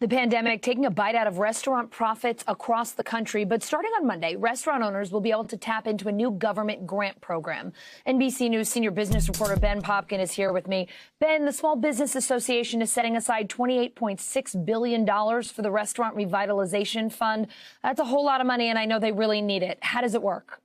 The pandemic taking a bite out of restaurant profits across the country. But starting on Monday, restaurant owners will be able to tap into a new government grant program. NBC News senior business reporter Ben Popkin is here with me. Ben, the Small Business Association is setting aside $28.6 billion for the Restaurant Revitalization Fund. That's a whole lot of money, and I know they really need it. How does it work?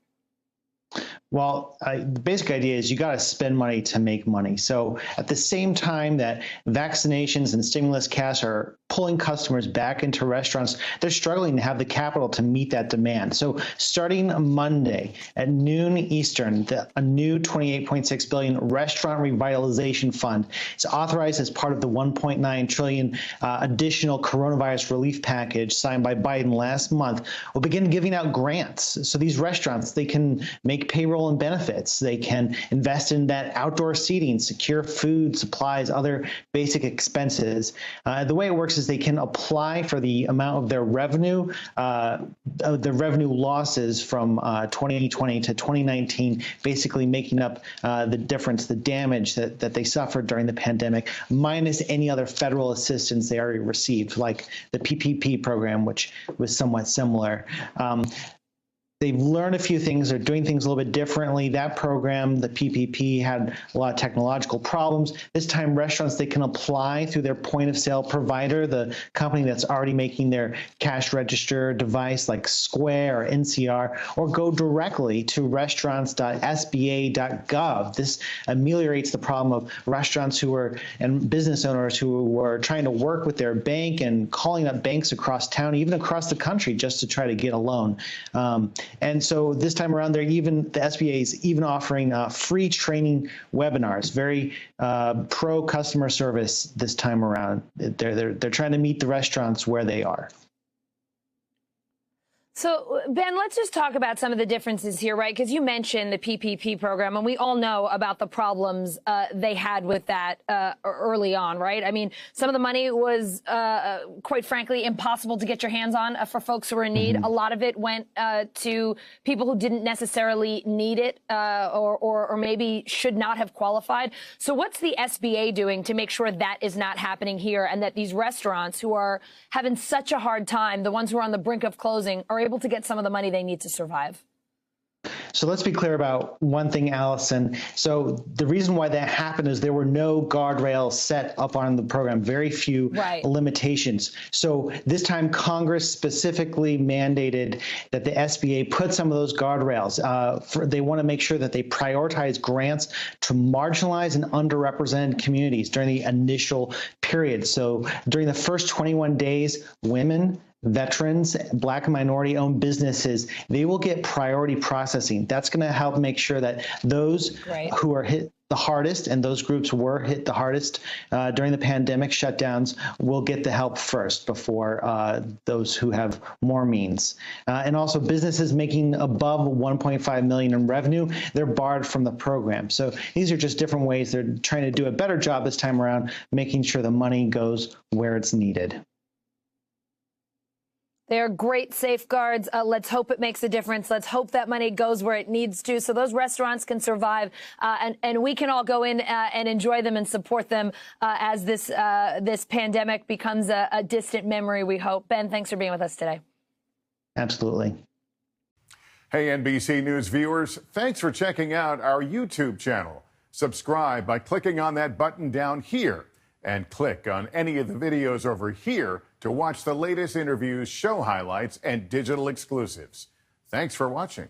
Well, the basic idea is you got to spend money to make money. So at the same time that vaccinations and stimulus cash are pulling customers back into restaurants, they're struggling to have the capital to meet that demand. So starting Monday at noon Eastern, a new $28.6 billion Restaurant Revitalization Fund is authorized as part of the $1.9 trillion additional coronavirus relief package signed by Biden last month. Will begin giving out grants. So these restaurants, they can make payroll and benefits. They can invest in that outdoor seating, secure food, supplies, other basic expenses. The way it works is they can apply for the amount of their revenue, the revenue losses from 2020 to 2019, basically making up the difference, the damage that they suffered during the pandemic, minus any other federal assistance they already received, like the PPP program, which was somewhat similar. They've learned a few things. They're doing things a little bit differently. That program, the PPP, had a lot of technological problems. This time, restaurants, they can apply through their point of sale provider, the company that's already making their cash register device like Square or NCR, or go directly to restaurants.sba.gov. This ameliorates the problem of restaurants and business owners who were trying to work with their bank and calling up banks across town, even across the country, just to try to get a loan. And so this time around, the SBA is even offering free training webinars, very pro customer service this time around. They're trying to meet the restaurants where they are. So, Ben, let's just talk about some of the differences here, right? Because you mentioned the PPP program, and we all know about the problems they had with that early on, right? I mean, some of the money was, quite frankly, impossible to get your hands on for folks who were in need. A lot of it went to people who didn't necessarily need it or maybe should not have qualified. So what's the SBA doing to make sure that is not happening here and that these restaurants who are having such a hard time, the ones who are on the brink of closing, are able to get some of the money they need to survive? So let's be clear about one thing, Allison. So the reason why that happened is there were no guardrails set up on the program, very few limitations. So this time Congress specifically mandated that the SBA put some of those guardrails. They want to make sure that they prioritize grants to marginalized and underrepresented communities during the initial period. So during the first 21 days, women, veterans, Black and minority-owned businesses, they will get priority processing. That's going to help make sure that those who are hit the hardest, and those groups were hit the hardest during the pandemic shutdowns, will get the help first before those who have more means. And also businesses making above $1.5 million in revenue, they're barred from the program. So these are just different ways they're trying to do a better job this time around, making sure the money goes where it's needed. They're great safeguards. Let's hope it makes a difference. Let's hope that money goes where it needs to so those restaurants can survive and we can all go in and enjoy them and support them as this pandemic becomes a distant memory, we hope. Ben, thanks for being with us today. Absolutely. Hey, NBC News viewers, thanks for checking out our YouTube channel. Subscribe by clicking on that button down here and click on any of the videos over here to watch the latest interviews, show highlights, and digital exclusives. Thanks for watching.